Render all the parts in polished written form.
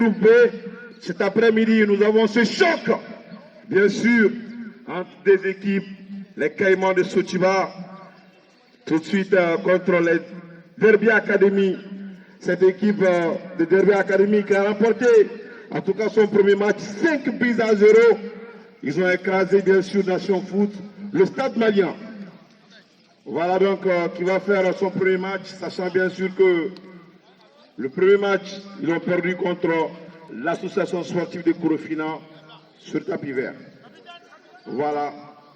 groupe B, cet après-midi, nous avons ce choc, bien sûr, entre des équipes, les Caïmans de Sotiba, tout de suite contre les Derby Academy. Cette équipe de Derby Academy qui a remporté, en tout cas son premier match, 5 buts à 0. Ils ont écrasé, bien sûr, Nation Foot, le Stade Malien. Voilà donc qui va faire son premier match, sachant bien sûr que le premier match, ils ont perdu contre l'association sportive de Korofina sur tapis vert. Voilà,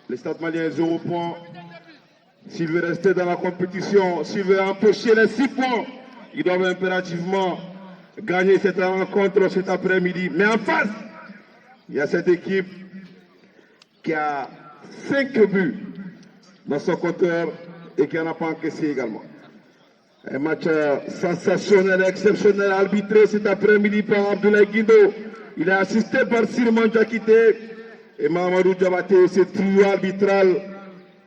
le Stade Malien est 0 points. S'il veut rester dans la compétition, s'il veut empocher les 6 points, ils doivent impérativement gagner cette rencontre cet après-midi. Mais en face, il y a cette équipe qui a 5 buts dans son compteur et qui n'en a pas encaissé également. Un match sensationnel, exceptionnel, arbitré cet après-midi par Abdoulaye Guindo. Il est assisté par Sirman Diakité et Mahamadou Diabaté. Ce trio arbitral,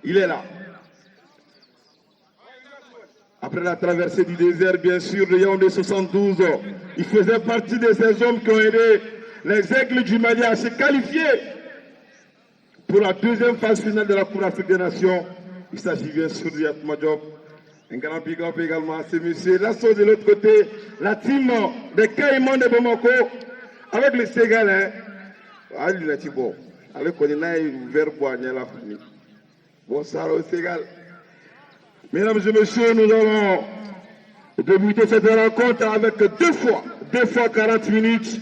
il est là. Après la traversée du désert, bien sûr, le Yaoundé 72, il faisait partie de ces hommes qui ont aidé les Aigles du Mali à se qualifier pour la deuxième phase finale de la Coupe d'Afrique des Nations. Il s'agit bien sûr du Yatma Diop. Un grand big up également à ce monsieur. Là, de l'autre côté, la team des Caïmans de Bamako avec les Ségalais. Ah, il a dit bon. Avec on a eu verre boigné la famille. Bonsoir au Ségal. Mesdames et messieurs, nous allons débuter cette rencontre avec deux fois 40 minutes.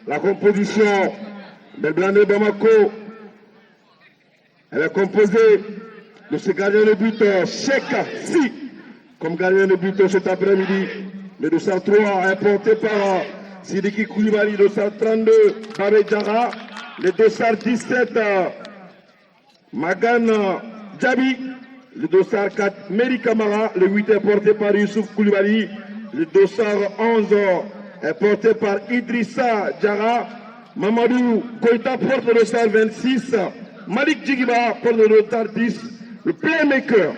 La composition des Blancs de Bamako, elle est composée de ce gardien de but Cheikh Si, comme gardien de but cet après-midi. Le 203 importé par Sidiki Koulibaly, 232 Babé Diarra, le 217 Magan Djabi, le 204 Meri Kamara, le 8 est porté par Youssouf Koulibaly, le 211 est porté par Idrissa Diarra, Mamadou Goïta porte le 226, Malik Djigiba porte le 210, le playmaker,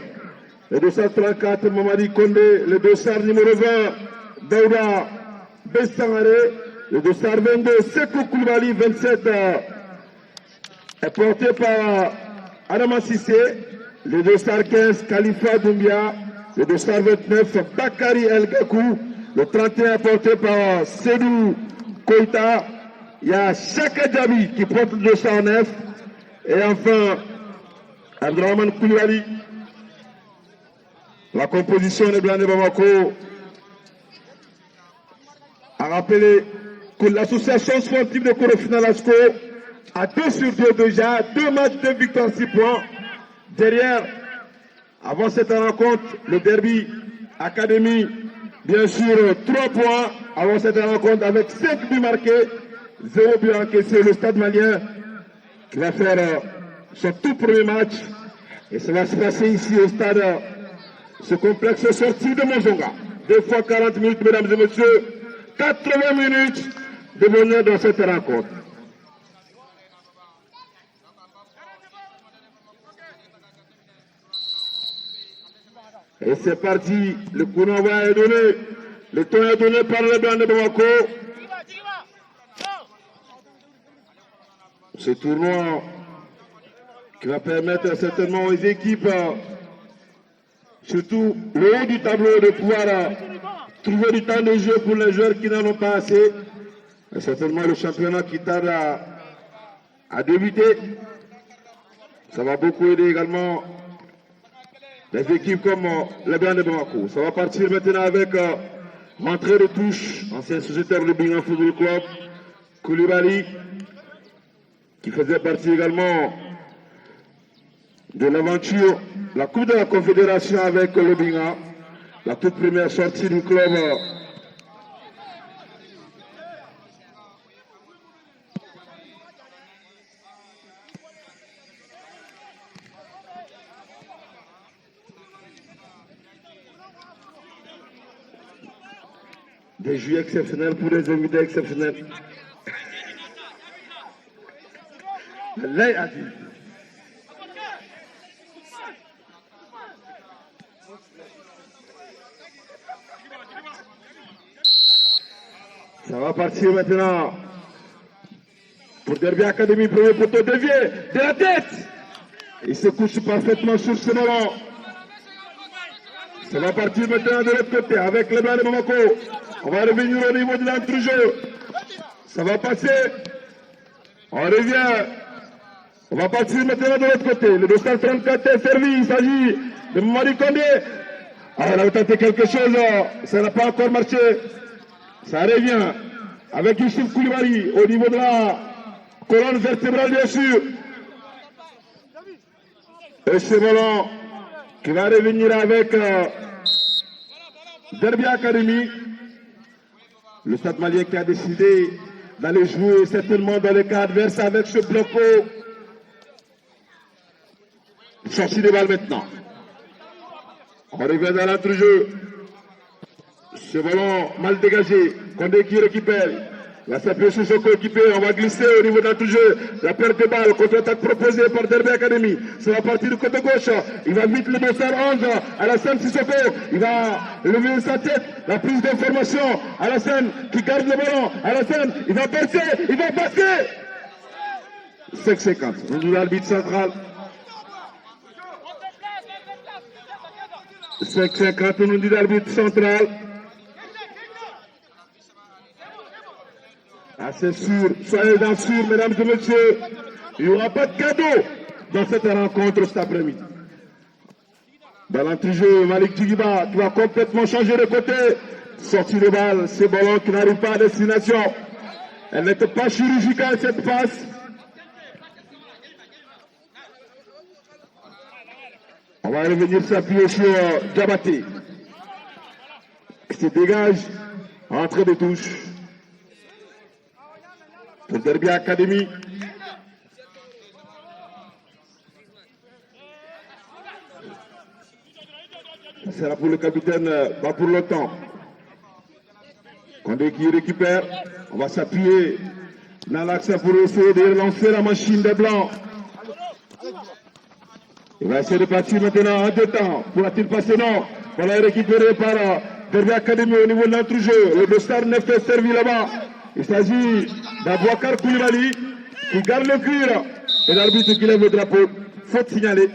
le 234 Mamadi Kondé, le 200 numéro 20 Daouda Bessangare, le 222 Sekou Koulibaly, 27 est porté par Adama Sissé, le 215 Khalifa Doumbia, le 229 Bakari El Gakou, le 31 porté par Sedou Koïta, il y a Chaka Djabi qui porte le 209, et enfin Abdraman Koulibaly. La composition des Blancs de Bamako a rappelé que l'association sportive de Korofina Lasco a 2 sur 2 déjà, 2 matchs, 2 victoires, 6 points. Derrière, avant cette rencontre, le Derby Academy, bien sûr, 3 points avant cette rencontre avec 5 buts marqués, 0 but encaissé. Le Stade Malien qui va faire son tout premier match et ça va se passer ici au stade, ce complexe sorti de Monzonga. 2 fois 40 minutes, mesdames et messieurs, 80 minutes de bonheur dans cette rencontre. Et c'est parti, le coup d'envoi est donné, le temps est donné par le Blanc de Bamako. Ce tournoi qui va permettre certainement aux équipes, surtout le haut du tableau, de pouvoir trouver du temps de jeu pour les joueurs qui n'en ont pas assez. Et certainement le championnat qui tarde à débuter. Ça va beaucoup aider également les équipes comme les Blancs de Bamako. Ça va partir maintenant avec rentrée de touche, ancien sociétaire de Bingham Football Club, Koulibaly, qui faisait partie également de l'aventure, la Coupe de la Confédération avec le Bingham, la toute première sortie du club. Des juillet exceptionnels pour des invités exceptionnels. Là, a dit. Ça va partir maintenant. Pour Derby Academy, premier poteau dévié de la tête. Il se couche parfaitement sur ce ballon. Ça va partir maintenant de l'autre côté avec le blanc de Bamako. On va revenir au niveau de l'entrejeu. Ça va passer. On revient. On va partir maintenant de l'autre côté. Le 234 est servi. Il s'agit de Mamadi Kondé. Ah, on a tenté quelque chose. Ça n'a pas encore marché. Ça revient avec Youssouf Koulibaly au niveau de la colonne vertébrale, bien sûr. Et ce ballon qui va revenir avec Derby Academy. Le Stade Malien qui a décidé d'aller jouer certainement dans le cas adverse avec ce bloc haut. Sortie de balle maintenant. On revient dans l'entrejeu. Ce ballon mal dégagé. Kondé qui récupère. Il va s'appuyer sur son coéquipier. On va glisser au niveau de l'entrejeu. La perte de balle. Contre-attaque proposée par Derby Academy. Ça va partir du côté gauche. Il va vite le dossard 11. Alassane Sissoko. Il va lever sa tête. La prise d'information. Alassane qui garde le ballon. Alassane, il va passer. Il va passer. 5-50. On dit l'arbitre central. 5-50. On nous dit l'arbitre central. Ah, c'est sûr, soyez dans sûr, mesdames et messieurs, il n'y aura pas de cadeau dans cette rencontre cet après-midi. Dans l'entrejeu, Malik Djigiba qui va complètement changer de côté. Sortie de balle, ce ballon qui n'arrive pas à destination. Elle n'était pas chirurgicale cette passe. On va revenir s'appuyer sur Diabaté. Qui se dégage, entrée de touche. Pour Derby Academy. Ça sera pour le capitaine, pas pour longtemps. Kondé qui récupère. On va s'appuyer dans l'axe pour essayer de relancer la machine des Blancs. Il va essayer de partir maintenant en deux temps. Pourra-t-il passer? Non. On l'a récupéré par Derby Academy au niveau de l'entrejeu. Le Dostar 9 est servi là-bas. Il s'agit d'Abouakar Koulibaly qui garde le cuir et l'arbitre qui lève le drapeau. Faute signalée.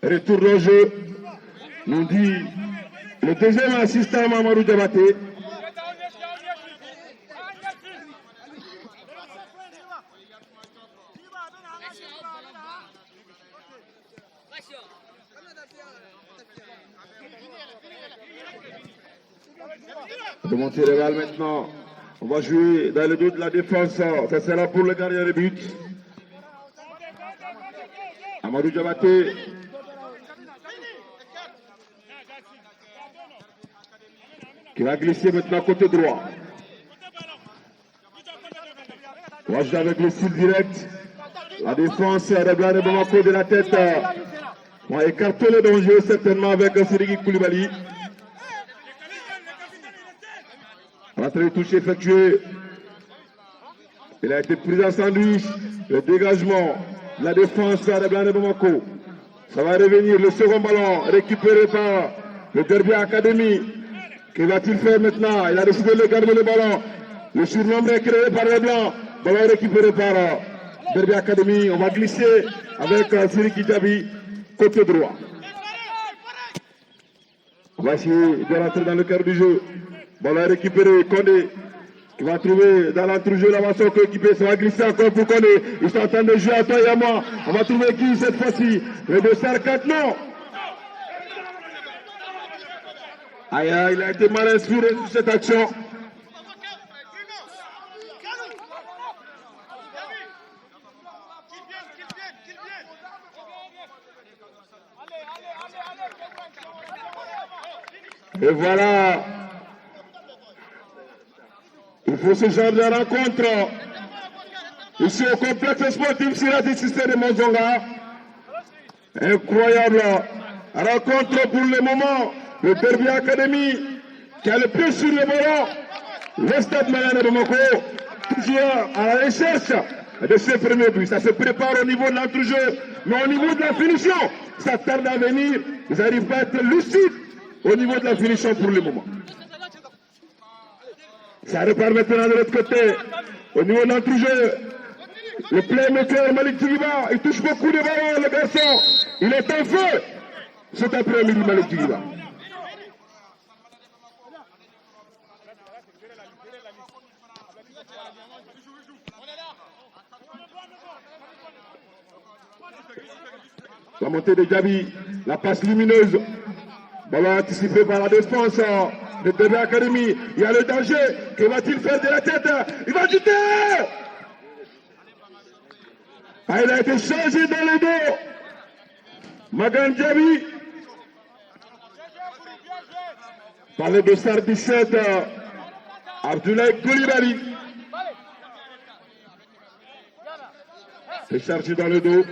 Retour au jeu. Nous dit le deuxième assistant Mamadou Diabaté. De monter les balles maintenant. On va jouer dans le dos de la défense. Ça sera pour le gardien de but. Amadou Diabaté. Qui va glisser maintenant côté droit. On va jouer avec le style direct. La défense de Blanc de Bamako de la tête. On va écarter le danger certainement avec Sirigi Koulibaly. Entrée de touche effectuée. Il a été pris en sandwich. Le dégagement de la défense de Blanc de Bamako. Ça va revenir. Le second ballon récupéré par le Derby Academy. Que va-t-il faire maintenant? Il a décidé de garder le ballon. Le surnombre est créé par les Blancs. Ballon récupéré par Derby Academy. On va glisser avec Siriki Diaby côté droit. On va essayer de rentrer dans le cœur du jeu. Ballon récupéré, Kondé qui va trouver dans l'entrejeu là-bas son coéquipier. Ça va glisser encore pour Kondé. Ils sont en train de jouer à toi et à moi. On va trouver qui cette fois-ci? Le Dostar 4, non. Aïe, aïe, il a été mal inspiré sur cette action. Et voilà. Il faut ce genre de rencontre. Ici au complexe sportif Sirati Cissé de Monzonga. Incroyable rencontre pour le moment. Le Derby Academy qui a le pied sur le ballon. Le Stade Malien de Bamako, toujours à la recherche de ses premiers buts. Ça se prépare au niveau de l'entrejeu, mais au niveau de la finition, ça tarde à venir. Ils n'arrivent pas à être lucides au niveau de la finition pour le moment. Ça repart maintenant de l'autre côté. Au niveau de l'entrejeu, le playmaker Malik Djigiba, il touche beaucoup de ballons, le garçon. Il est en feu cet après-midi, Malik Djigiba. La montée de Djabi, la passe lumineuse. Ballon anticipé par la défense de DB Academy. Il y a le danger. Que va-t-il faire de la tête? Il va jeter. Ah, il a été changé dans le dos. Magan Djabi. Par le dossard 17. Abdoulaye Koulibaly. C'est chargé dans le dos.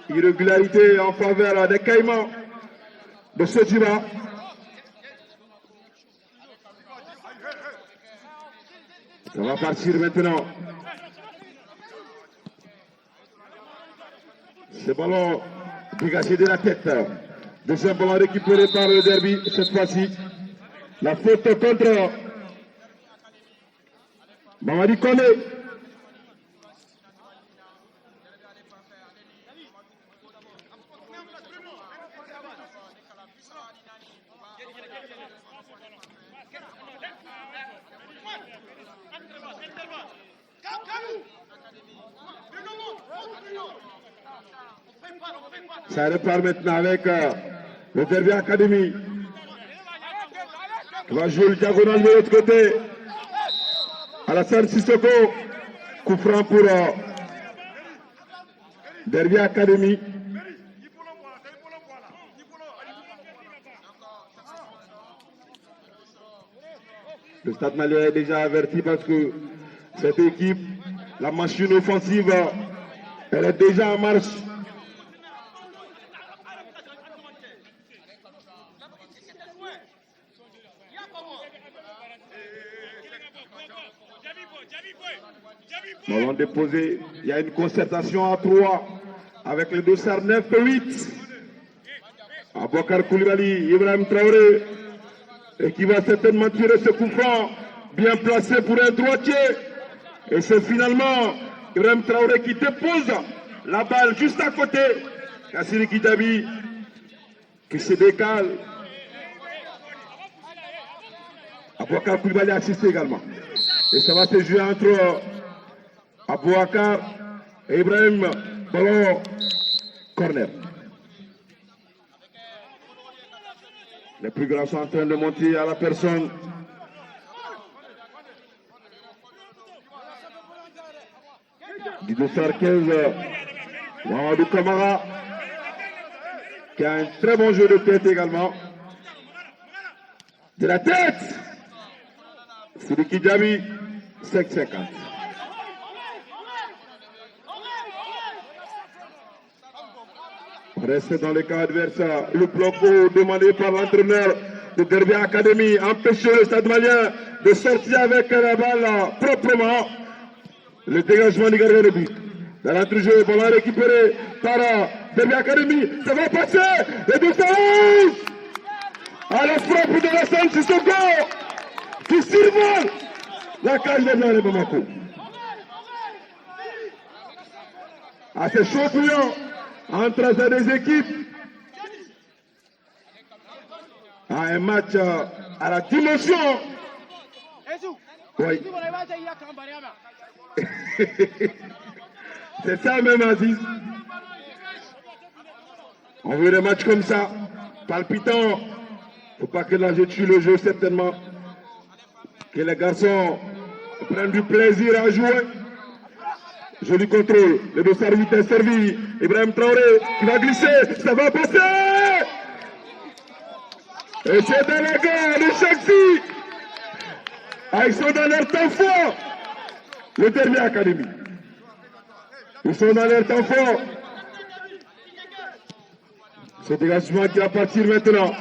Irrégularité en faveur des Caïmans de Sotiba. Ça va partir maintenant. Ce ballon dégagé de la tête. Deuxième ballon récupéré par le Derby cette fois-ci. La faute contre Mamadi Kone. Ça repart maintenant avec le Derby Academy. Qui va jouer le diagonal de l'autre côté. Alassane Sissoko. Coup franc pour Derby Academy. Le Stade Malien est déjà averti parce que cette équipe, la machine offensive, elle est déjà en marche. Ballon déposé, il y a une concertation à 3 avec le dossard 9 et 8. Abouakar Koulibaly, Ibrahim Traoré, et qui va certainement tirer ce coup franc, bien placé pour un droitier. Et c'est finalement Ibrahim Traoré qui dépose la balle juste à côté. Kassiri Kitabi qui se décale. Abouakar Koulibaly assiste également. Et ça va se jouer entre Abouakar et Ibrahim. Ballon corner. Les plus grands sont en train de monter à la personne du dossard 15, Mamadou Kamara, qui a un très bon jeu de tête également. De la tête, Sidiki Djabi, 5-50. Reste dans le cas adverse, le bloc haut demandé par l'entraîneur de Derby Academy, empêcher le Stade Malien de sortir avec la balle proprement. Le dégagement du gardien de but. Dans l'entrejeu, ballon récupéré par Derby Academy. Ça va passer. Les deux rouge. À la frappe de Alassane Sissoko qui survole la cage de Blanc de Bamako. À ces champions entre ces deux équipes. À un match à la dimension. Oui. C'est ça même, Aziz. On veut des matchs comme ça, palpitants. Faut pas que là je tue le jeu, certainement. Que les garçons prennent du plaisir à jouer. Joli contrôle. Le dossard 8 est servi. Ibrahim Traoré qui va glisser. Ça va passer. Et c'est dans les gars de Chaxi. Ah, ils sont dans leur temps fort. Le Derby Academy. Ils sont dans leur temps fort. Ce dégagement qui va partir maintenant.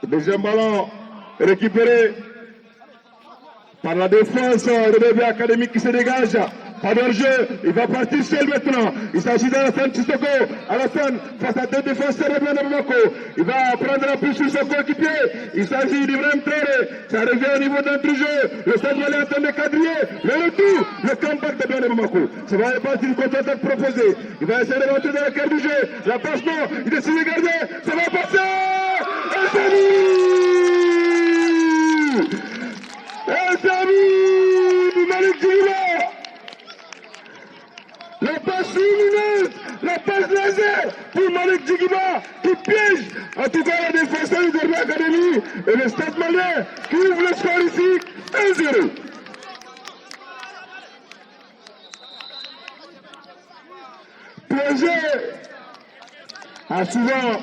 Le deuxième ballon récupéré par la défense de Derby Academy qui se dégage pas d'enjeu, il va partir seul maintenant. Il s'agit d'Alassane Sissoko. Alassane face à deux défenseurs de Bamako. Il va prendre la pluie sur son coéquipier. Il s'agit d'Ibrahim Traoré. Ça revient au niveau d'entre-jeu. Le Stade Malien est en train de quadriller. Le retour, le comeback de Bamako. Ça va repartir une contre-attaque proposée. Il va essayer de rentrer dans le cœur du jeu. La passe non, il décide de garder. Ça va passer. Malik Djigiba. La passe lumineuse, la passe laser pour Malik Djigiba qui piège en tout cas la défenseur du Derby Academy et le Stade Malien qui ouvre le score ici 1-0. PSG a souvent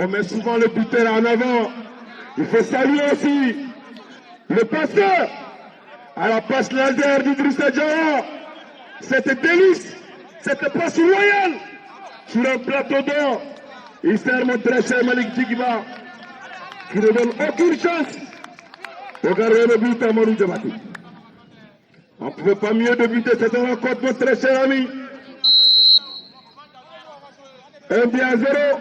on met souvent le buteur en avant. Il faut saluer aussi le passeur à la passe laser d'Idrissa Diarra. Cette délice, cette passe royale sur un plateau d'or. Il sert mon très cher Malik Djigiba qui ne donne aucune chance de garder le but à Amadou Diabaté. On ne pouvait pas mieux débuter cette rencontre, mon très cher ami. 1-0.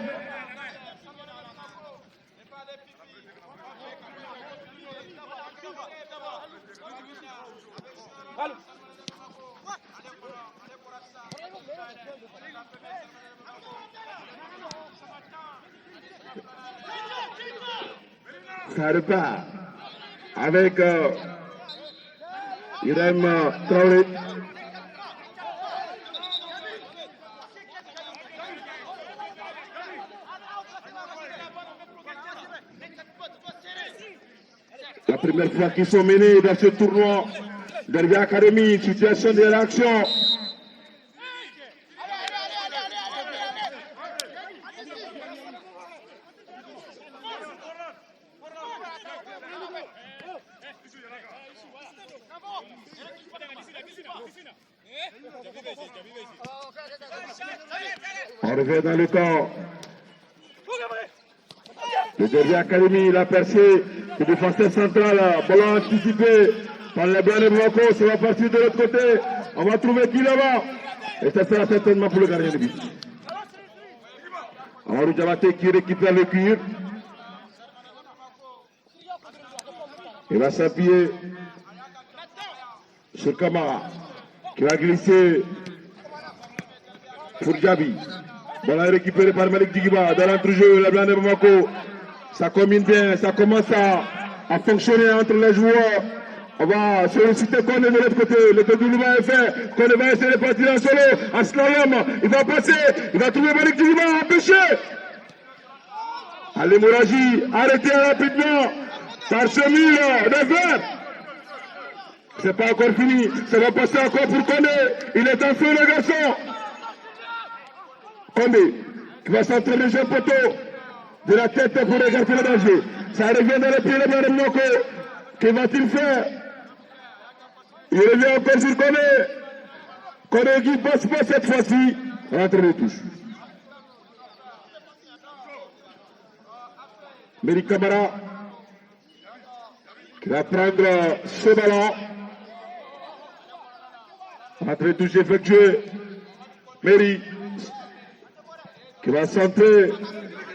Ça repart avec Ibrahim Traoré. La première fois qu'ils sont menés dans ce tournoi, Derby Academy, situation de réaction. On revient dans le camp. Le Derby Academy, la percée, le défenseur central, ballon anticipé par les blancs de Bamako, ça va partir de l'autre côté. On va trouver qui là-bas. Et ça sera certainement pour le gardien de but. Amadou Diabaté qui récupère le cuir. Il va s'appuyer sur Kamara qui va glisser pour Gabi. Ballon récupéré par Malik Djigiba dans l'entrejeu, la blanc de Bamako. Ça combine bien, ça commence à fonctionner entre les joueurs. On va solliciter Kone de l'autre côté. Le dédoublement est fait. Kone va essayer de partir en solo, en slalom. Il va passer, il va trouver Malik Djigiba empêché. À l'hémorragie, arrêtez rapidement par ce mur de verre. C'est pas encore fini, ça va passer encore pour Kone. Il est en feu le garçon. Kone qui va centrer le jeu poteau de la tête pour écarter le danger. Ça revient dans le pied de Mme Noko. Que va-t-il faire? Il revient encore sur Kone. Kone qui passe pas cette fois-ci. Rentre les touches. Meri Kamara qui va prendre ce ballon. Rentre les touches effectuées. Meri qui va centrer.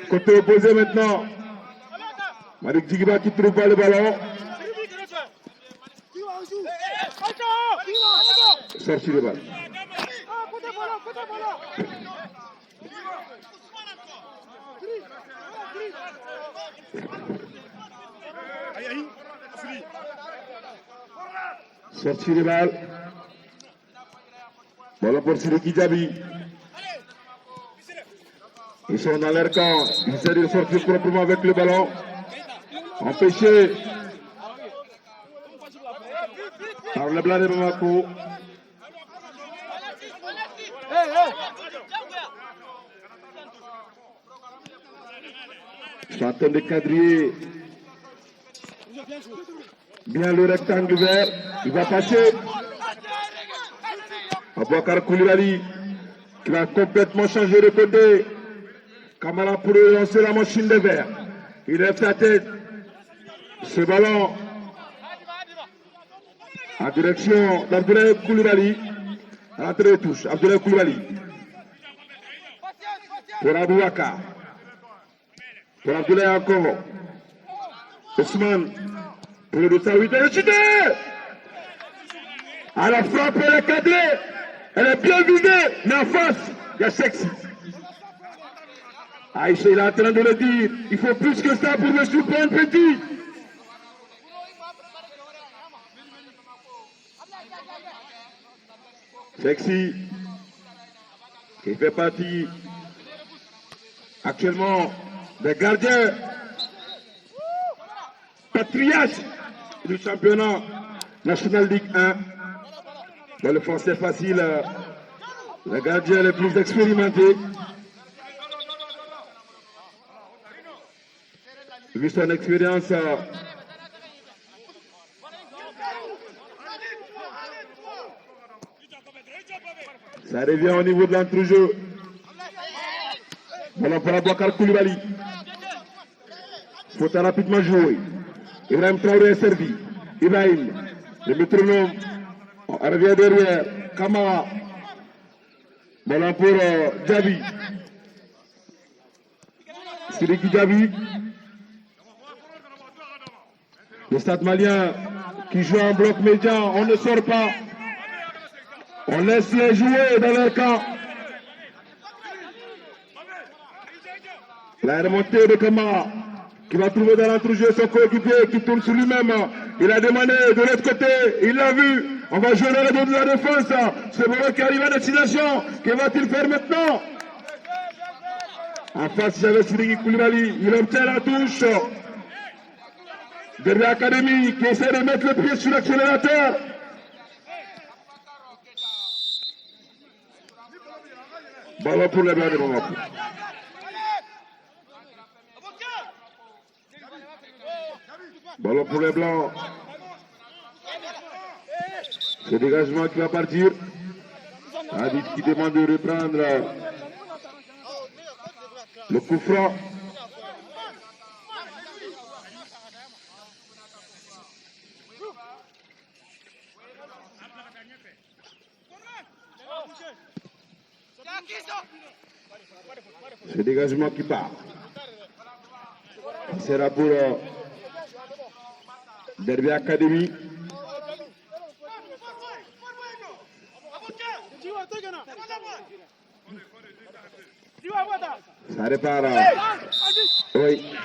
Côté opposé maintenant. Malik Djigiba qui trouve pas le ballon. Sorti le ballon. Sorti le ballon. Ballon pour Sidiki Diaby. Ils sont dans leur camp. Ils essaient de sortir proprement avec le ballon. Empêché par le blanc de Bamako. Ils sont en train de quadriller bien le rectangle vert. Il va passer. Abouakar Koulibaly qui va complètement changer de côté. Kamara pour lancer la machine de verre. Il lève sa tête. Ce ballon en direction d'Abdoulaye Koulibaly. À l'entrée de touche, Abdoulaye Koulibaly. Pour Abouaka. Pour Abdoulaye encore. Ousmane. Pour le 208. Elle est chutée. À la frappe, elle est cadrée. Elle est bien visée. Mais en face, il y a Sexy. Aïcha, il est en train de le dire. Il faut plus que ça pour me surprendre petit. Sexy, qui fait partie actuellement des gardiens patriotes du championnat national Ligue 1. Dans le français facile, les gardiens les plus expérimentés. Vu son expérience, ça revient au niveau de l'entrejeu. Ballon pour Abouakar Koulibaly. Faut rapidement jouer. Ibrahim Traoré est servi. Ibrahim, le métronome, revient derrière. Kamara. Ballon pour Djabi. Sidiki Djabi. Le Stade malien qui joue en bloc médian, on ne sort pas. On laisse les jouer dans leur camp. La remontée de Kamara qui va trouver dans l'entrejeu son coéquipier qui tourne sur lui-même. Il a demandé de l'autre côté, il l'a vu. On va jouer dans le dos de la défense. C'est Boro qui arrive à destination. Que va-t-il faire maintenant? En face, j'avais Sidiki Koulibaly. Il obtient la touche. Derrière l'Académie qui essaie de mettre le pied sur l'accélérateur. Ballon pour les Blancs de Bamako. Ballon pour les Blancs. Ce dégagement qui va partir. Hadid qui demande de reprendre le coup franc. Ce dégagement qui part. Ce sera pour Derby Academy. Ça répare. Oui.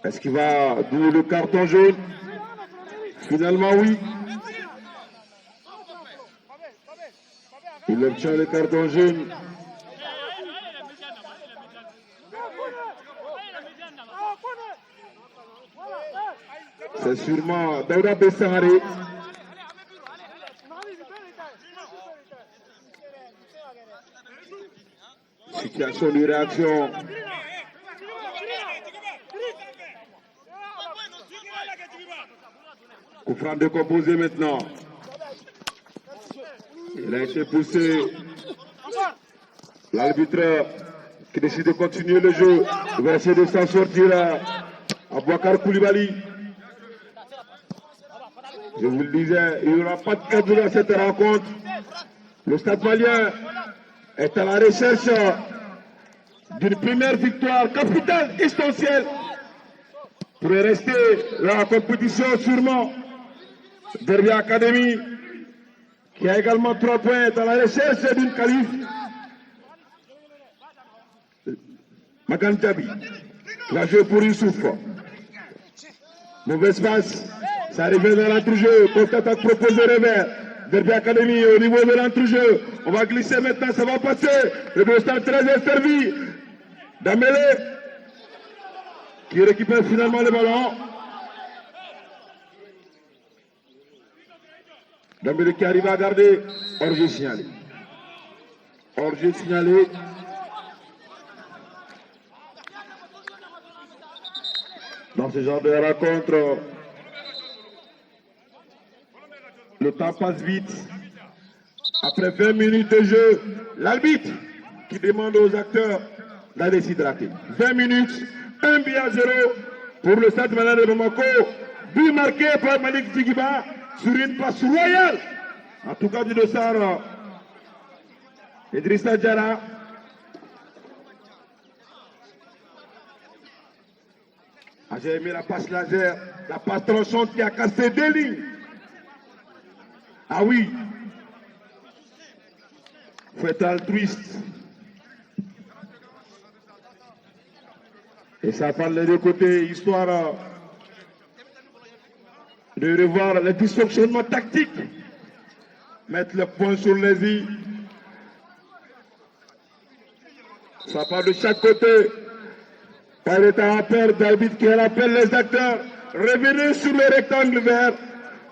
Est-ce qu'il va d'où le carton jaune? Finalement, oui. Il obtient le carton jaune. C'est sûrement Daouda Bessaré. Situation de réaction. Coup franc décomposé maintenant. Il a été poussé. L'arbitre qui décide de continuer le jeu. Il va essayer de s'en sortir à Abouakar Koulibaly. Je vous le disais, il n'y aura pas de cadeau dans cette rencontre. Le Stade malien est à la recherche d'une première victoire capitale, essentielle, pour rester dans la compétition sûrement. Derby Academy, qui a également 3 points, dans la recherche d'une qualif. Magan Djabi, qui va jouer pour Youssouf. Mauvaise passe, ça revient dans l'entrejeu, contre-attaque proposé revers. Derby Academy au niveau de l'entrejeu. On va glisser maintenant, ça va passer. Le Stade 13 est servi. Dambélé qui récupère finalement le ballon. Dambélé qui arrive à garder. Hors-jeu signalé. Hors-jeu signalé. Dans ce genre de rencontre, le temps passe vite. Après 20 minutes de jeu, l'arbitre qui demande aux acteurs d'aller s'hydrater. 20 minutes, 1 but à 0 pour le Stade Malien de Bamako. But marqué par Malik Djigiba sur une passe royale. En tout cas, du dossard, Idrissa Diarra. J'ai aimé la passe laser, la passe tranchante qui a cassé deux lignes. Ah oui. Faut être altruiste. Et ça parle des deux côtés, histoire de revoir les dysfonctionnements tactiques. Mettre le point sur les i. Ça part de chaque côté. Par l'état à perdre d'arbitre qui rappelle les acteurs. Revenez sur le rectangle vert.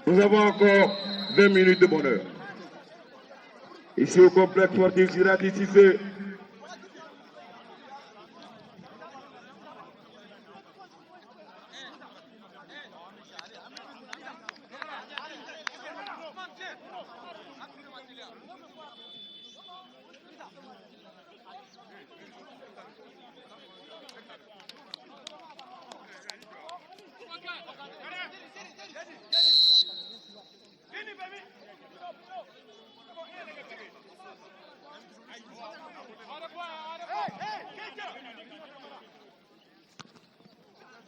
Nous avons encore 20 minutes de bonheur. Ici au complexe sportif Girati Cissé.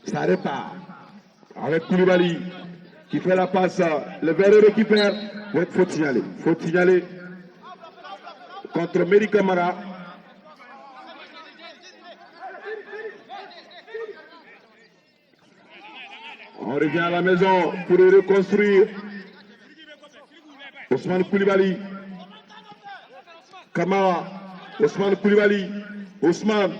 Ça repart avec Koulibaly qui fait la passe, le verre récupère. Il faut signaler contre Meri Camara. On revient à la maison pour reconstruire. Ousmane Koulibaly, Camara, Ousmane Koulibaly, Ousmane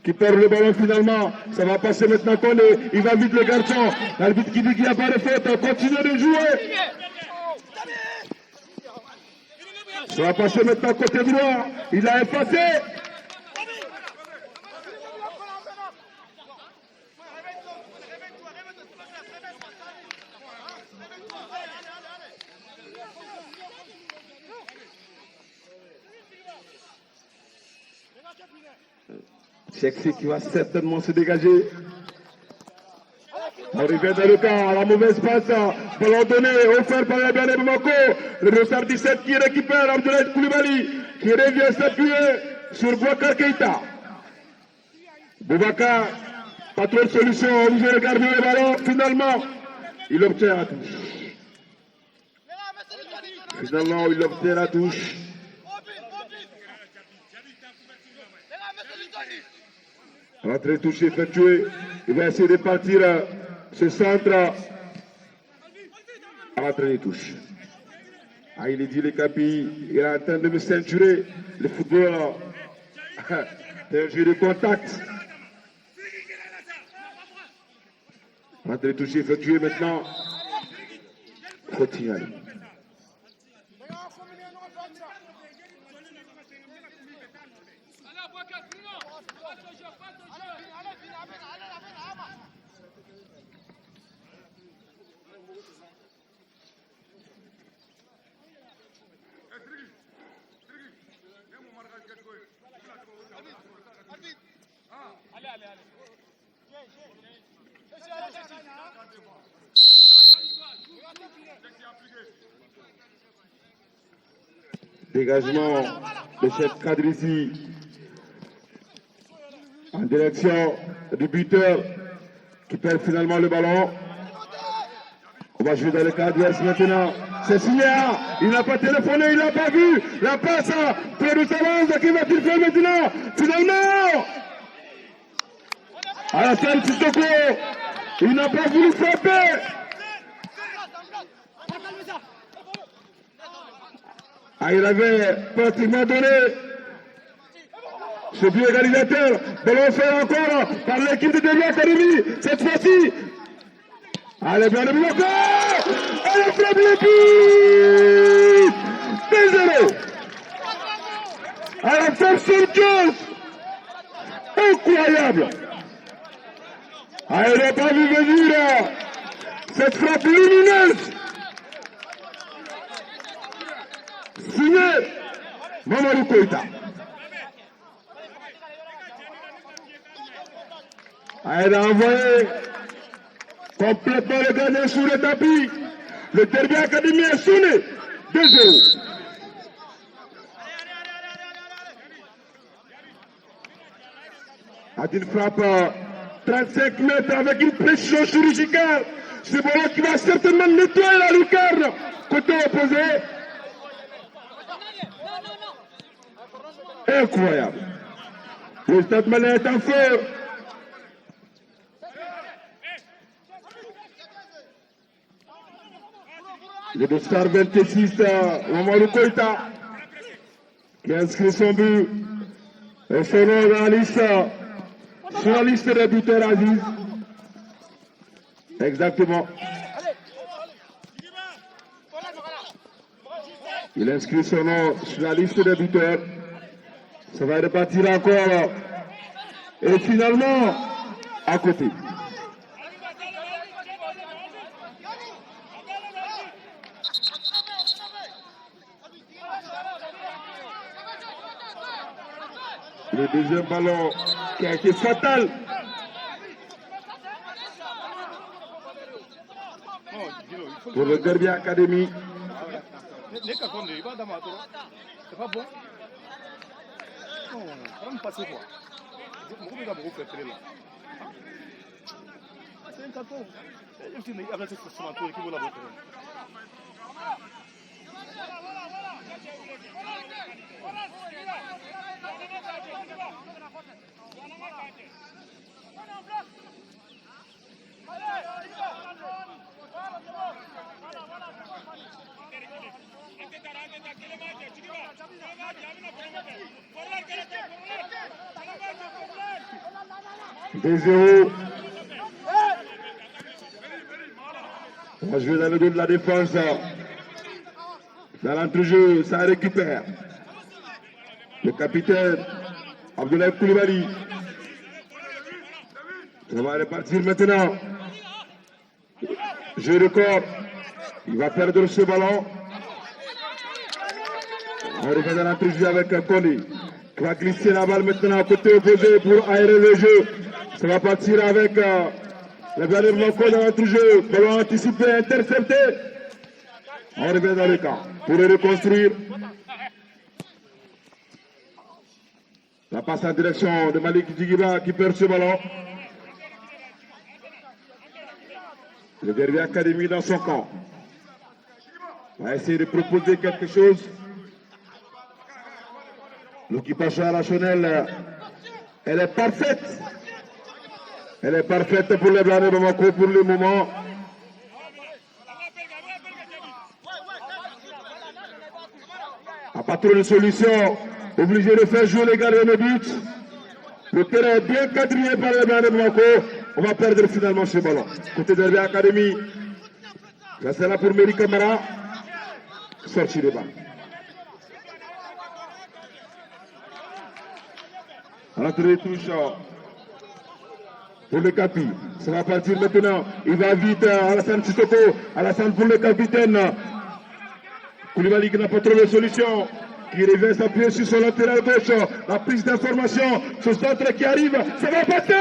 qui perd le ballon finalement. Ça va passer maintenant Koné. Il va vite le garçon. L'arbitre qui dit qu'il n'y a pas de faute. Continue de jouer. Ça va passer maintenant côté droit. Il a effacé. Chexi qui va certainement se dégager. On revient dans le camp, à la mauvaise passe. Ballon donné, offert par la Bien Bamako. Le dossard 17 qui récupère Abdoulaye Koulibaly, qui revient s'appuyer sur Boubacar Keïta. Boubacar, pas trop de solution, obligé de garder le ballon. Finalement, il obtient la touche. Finalement, il obtient la touche. Rentrée touche effectuée. Il va essayer de partir ce centre. Rentrée des touches. Ah, il est dit les capis. Il est en train de me ceinturer. Le football, c'est un jeu de contact. Rentrée touche effectuée maintenant. Faut signaler. Dégagement de chef cadre ici en direction du buteur qui perd finalement le ballon. On va jouer dans le cadre maintenant. C'est signé. Il n'a pas téléphoné, il n'a pas vu. La passe près de sa base. Qui va-t-il faire maintenant? Finalement, Alassane Sissoko, il n'a pas voulu frapper. Ah, il avait pratiquement donné ce but égalisateur. Ballon fait encore par l'équipe de Delia Academy. Cette fois-ci, allez bien le bloc. Elle frappe le but 2-0. À la fin de incroyable. Ah, il n'a pas vu venir cette frappe lumineuse. Signé Mamadou Koïta. Il a envoyé complètement le gardien sur le tapis. Le Derby Academy est sonné. 2-0. Adil frappe 35 mètres avec une pression chirurgicale. Ce ballon qui va certainement nettoyer la lucarne. Côté opposé. Incroyable. Le Stade Malien est en feu. Le Dostar 26, Mamadou Koïta, qui a inscrit son but. Et son nom dans la liste, sur la liste des buteurs Aziz. Exactement. Il inscrit son nom sur la liste des buteurs. Ça va repartir encore. Et finalement, à côté. Le deuxième ballon qui a été fatal. Pour le Derby Academy. C'est pas bon. Non, on va passer quoi. C'est un carton. Des 0. On va jouer dans le dos de la défense. Dans l'entrejeu, ça récupère. Le capitaine Abdoulaye Koulibaly. Ça va repartir maintenant. Jeu de corps. Il va perdre ce ballon. On revient dans l'entrejeu avec Kondi. Qui va glisser la balle maintenant à côté opposé pour aérer le jeu. Ça va partir avec le Vladimir Moko dans l'entrejeu. Ballon anticipé, intercepté. On revient dans le camp pour le reconstruire. La passe en direction de Malik Djigiba qui perd ce ballon. Le Derby Academy dans son camp. On va essayer de proposer quelque chose. L'occupation à la Chonelle, elle est parfaite. Elle est parfaite pour les Blancs de Bamako pour le moment. À pas trop de solutions, obligé de faire jouer les gardiens de but. Le terrain est bien quadrillé par les Blancs de Bamako. On va perdre finalement ce ballon. Côté Derby Academy, ça c'est là pour Meri Camara. Sorti de balle. À l'entrée des touches pour le Capi. Ça va partir maintenant. Il va vite Alassane Sissoko. Alassane pour le capitaine. Koulibaly qui n'a pas trouvé de solution. Qui revient s'appuyer sur son latéral gauche. La prise d'information. Ce centre qui arrive. Ça va passer.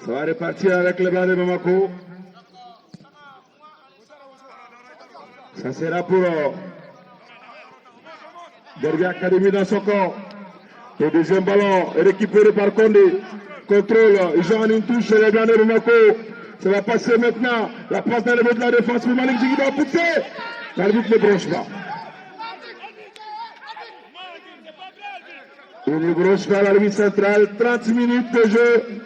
Ça va repartir avec le Blanc de Bamako. Ça sera pour Derby Academy dans son camp. Le deuxième ballon est récupéré par Condé. Contrôle, ils ont une touche sur le Blanc de Bamako. Ça va passer maintenant. La passe dans le milieu de la défense pour Malik Djigiba va pousser. L'arbitre ne branche pas. Il ne branche pas l'arbitre central. 30 minutes de jeu.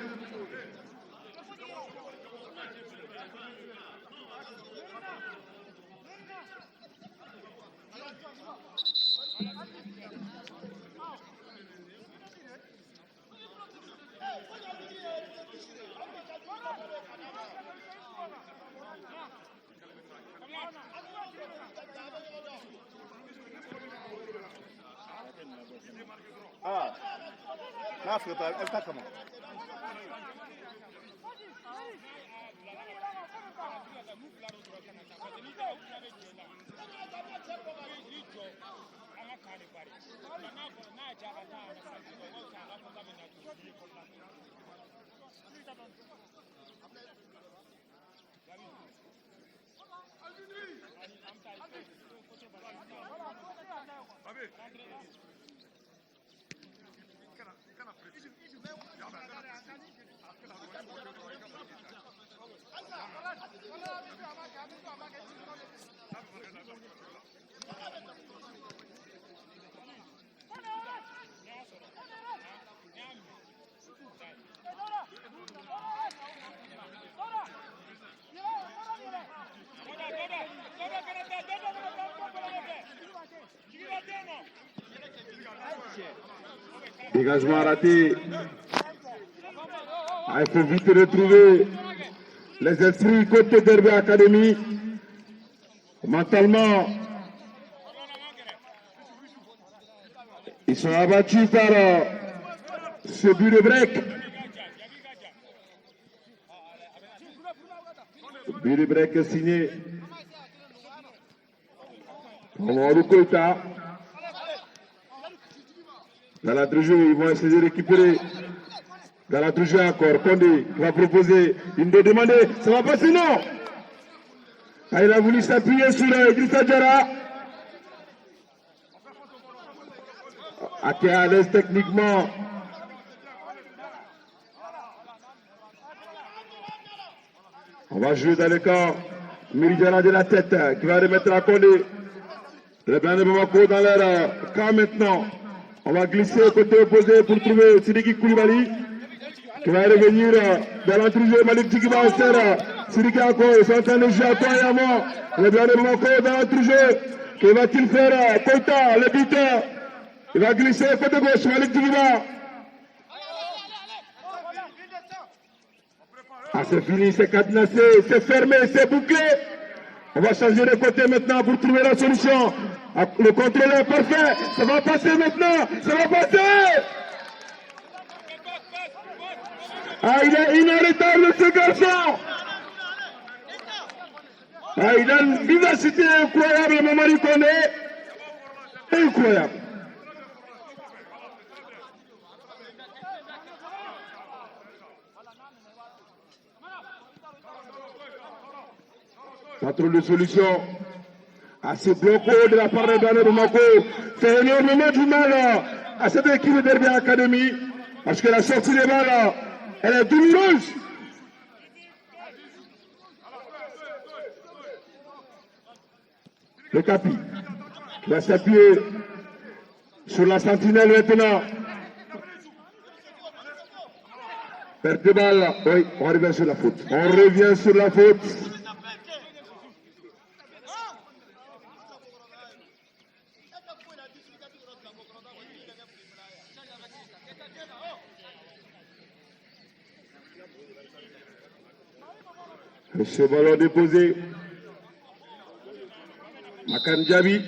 Ah, là, elle t'a comment? Dégagement raté. Ah, il faut vite retrouver les esprits côté Derby Academy. Mentalement, ils sont abattus par ce but de break. But de break signé Mamadou Koïta. Dans l'entre-jeu, ils vont essayer de récupérer. Dans l'entre-jeu encore, Condé va proposer, il doit demander, ça va passer, non? Ah, il a voulu s'appuyer sur Idrissa Diarra. Qui est à l'aise techniquement. On va jouer dans le camp. Méridiana de la tête qui va remettre à Condé. Le blanc de Bamako dans leur camp maintenant. On va glisser au côté opposé pour trouver Sidiki Koulibaly qui va revenir dans l'entrejeu. Malik Djigiba en serre. Sidiki Ako, ils sont en train de jouer à toi et à moi. Le blanc de Bamako dans l'entrejeu. Que va-t-il faire? Koïta, le buteur. Il va glisser au côté gauche. Malik Djigiba. Ah, c'est fini, c'est cadenassé, c'est fermé, c'est bouclé. On va changer de côté maintenant pour trouver la solution. Le contrôle est parfait. Ça va passer maintenant. Ça va passer. Ah, il est inarrêtable ce garçon. Ah, il a une vivacité incroyable, Mamadi Condé. Incroyable. Pas trop de solutions. À ce bloc de la part de Dane Bamako fait énormément du mal à cette équipe de Derby Academy parce que la sortie des balles, elle est douloureuse. Le Capi va s'appuyer sur la sentinelle maintenant. Perte de balle. Oui, on revient sur la faute. On revient sur la faute. Ce ballon déposé. Makan Diaby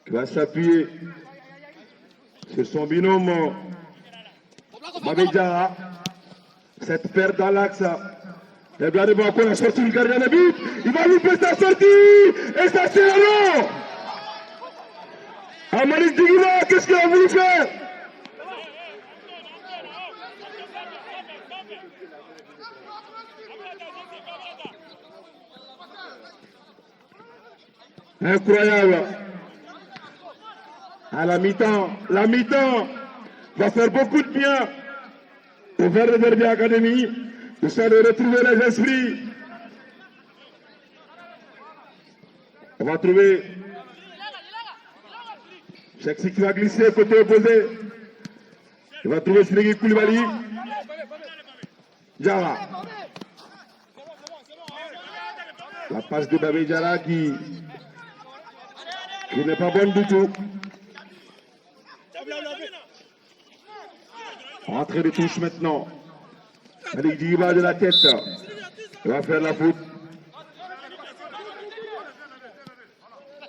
qui va s'appuyer sur son binôme Mabé Diarra. Cette perte dans l'axe. Le blanc de Bamako a sorti le gardien de but. Il va louper sa sortie. Et ça c'est long. Malik Djigiba, qu'est-ce qu'il a voulu faire? Incroyable. À la mi-temps va faire beaucoup de bien au vers de Derby Academy. Nous sommes de retrouver les esprits. On va trouver Cheksi qui va glisser côté opposé. Il va trouver Sidiki Koulibaly. Diarra. La passe de Babé Diarra qui n'est pas bonne du tout. Entrée de touche maintenant. Malik Djigiba de la tête. Il va faire la faute.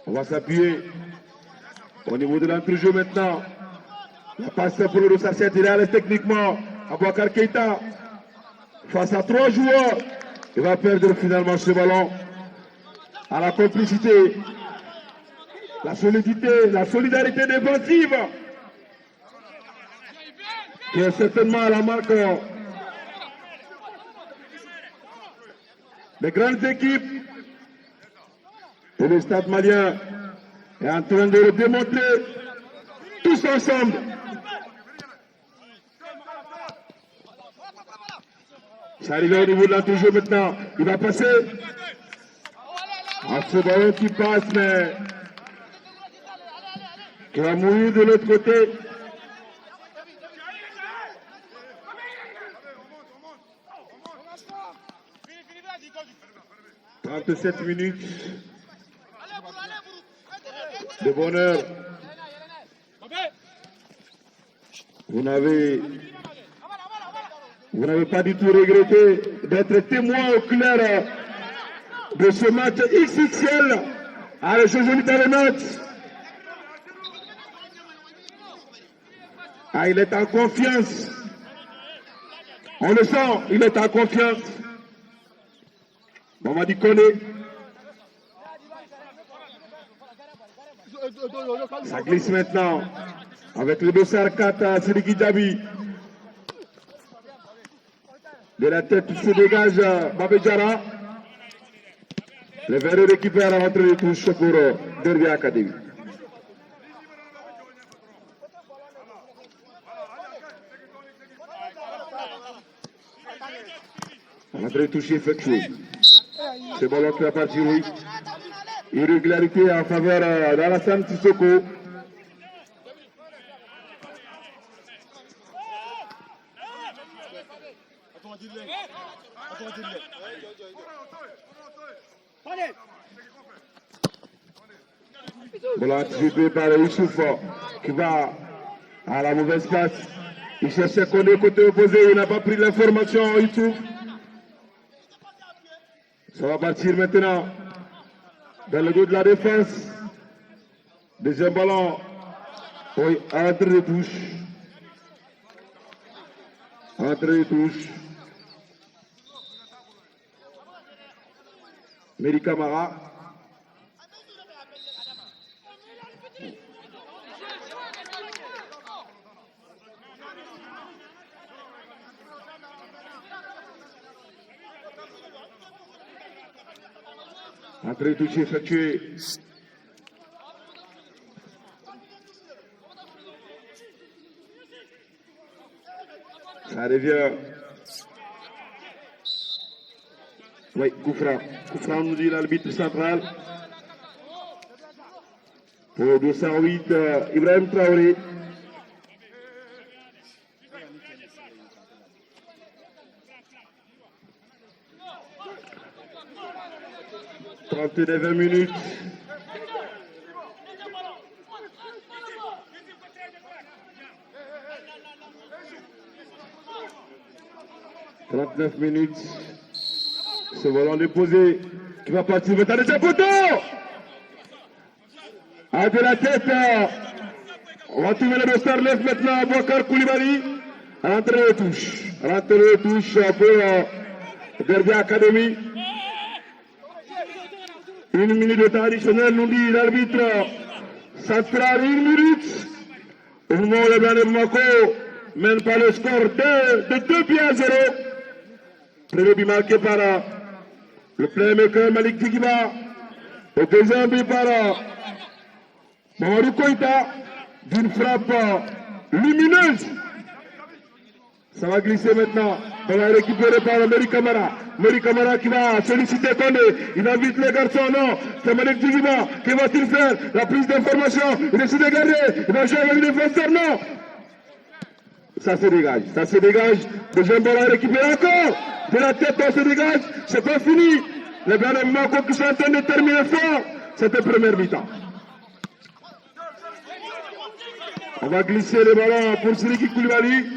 On va s'appuyer Au niveau de l'entrejeu maintenant. La passe pour le Sarcet, il est à l'aise techniquement. Abouakar Keita. Face à 3 joueurs. Il va perdre finalement ce ballon. À la complicité. La solidité, la solidarité défensive. Qui est certainement à la marque des grandes équipes. Et le Stade malien est en train de le démontrer tous ensemble. C'est arrivé au niveau de l'entrejeu maintenant. Il va passer. À ce ballon qui passe, mais qui va mourir de l'autre côté. « 37 minutes de bonheur. Vous n'avez pas du tout regretté d'être témoin oculaire de ce match XXL à la José Talenot. Ah, il est en confiance. On le sent, il est en confiance. Mamadi Kone. Ça glisse maintenant avec le dossard 4 à Siriki Djabi. De la tête se dégage Babé Diarra. Le verre récupère à rentrer les touches pour Derby Academy. Rentrée touchée effectuée. Ce ballon qui va partir, oui. Irrégularité en faveur d'Alassane Sissoko. Voilà, anticipé par Youssouf qui va à la mauvaise place. Il cherchait qu'on est côté opposé, il n'a pas pris l'information, Youssouf. Ça va partir maintenant dans le dos de la défense. Deuxième ballon. Oui, entre les touches. Entre les touches. Meri Camara. Entrée touchée effectuée. Ça revient. Oui, Koufra. Koufra nous dit l'arbitre central. Pour 208, Ibrahim Traoré. De 20 minutes. « 39 minutes. Ce ballon déposé qui va partir maintenant de sa photo. À de la tête. On va trouver le star left maintenant. Abouakar Koulibaly. Rentrez les touches. Rentrez les touches pour Derby Academy. 1 minute de temps additionnel, nous dit l'arbitre. Central, 1 minute. Au moment où le Blanc de Bamako mène par le score de 2-0. Premier but marqué par le playmaker Malik Digiba. Le deuxième but par Mamadou Koïta d'une frappe lumineuse. Ça va glisser maintenant. On va récupérer par Meri Camara. Meri Camara qui va solliciter Kondé. Il invite les garçons. Non, c'est Malik Djigiba. Que va-t-il faire? La prise d'information. Il décide de garder. Il va jouer avec le défenseur. Non. Ça se dégage. Ça se dégage. Deuxième ballon à récupérer encore. De la tête, on se dégage. C'est pas fini. Les Blancs de Bamako qui sont en train de terminer fort. C'était première mi-temps. On va glisser le ballon pour Siriki Koulibaly.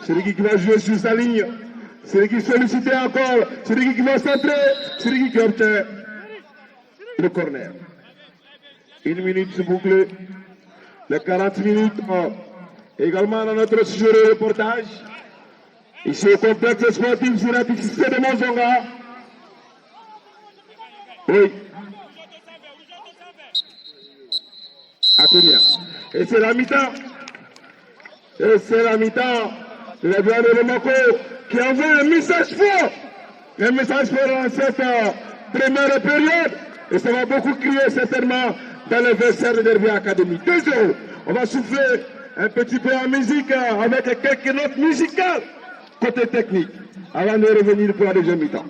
Siriki qui va jouer sur sa ligne. Siriki sollicité encore. Siriki qui va centrer. Siriki qui obtient le corner. 1 minute s'il vous plaît. Les 40 minutes. Également dans notre sujet de reportage. Ici au complexe sportif Zinatic Cité de Mozonga. Oui. Athénia. Et c'est la mi-temps. Et c'est la mi-temps. Le douane de Moko qui envoie un message fort. Un message fort dans cette première période. Et ça va beaucoup crier certainement dans le vestiaire de Derby Academy. 2-0. On va souffler un petit peu en musique avec quelques notes musicales côté technique avant de revenir pour la deuxième mi-temps.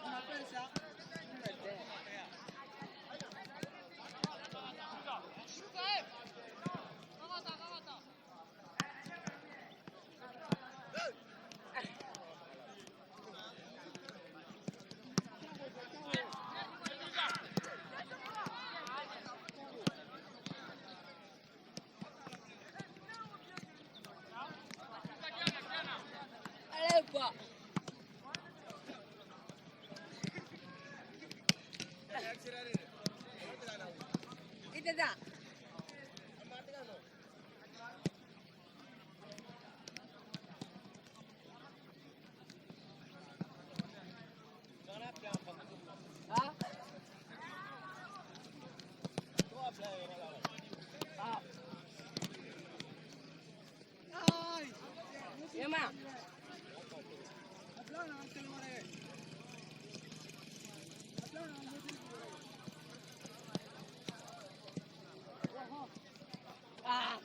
On appelle ça le dé. Allez, pas. Itu dah. Ah. Ah. Memang. Ah.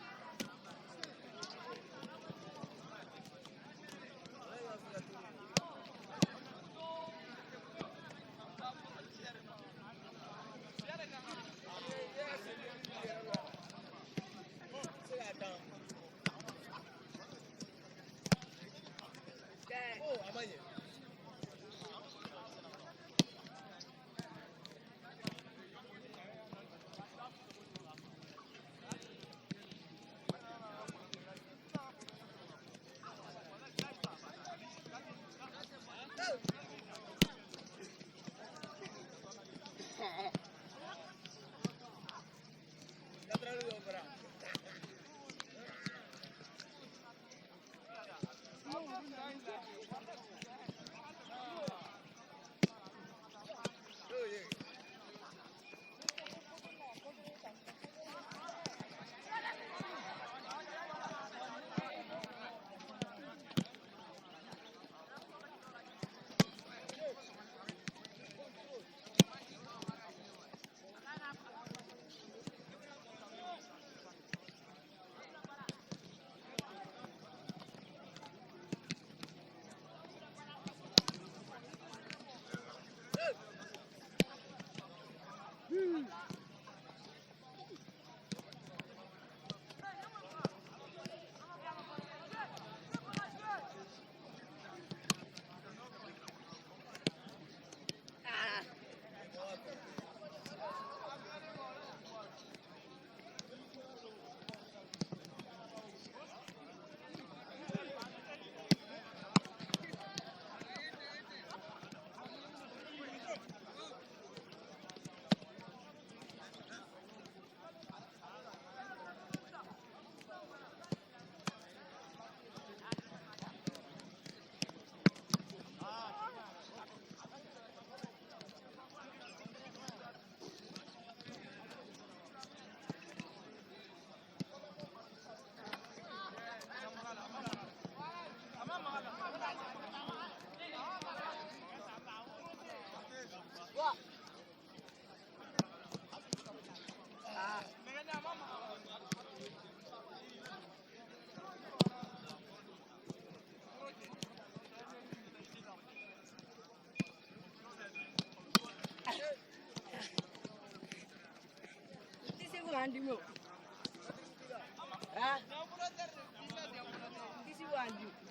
Andimo. Ah. This is one.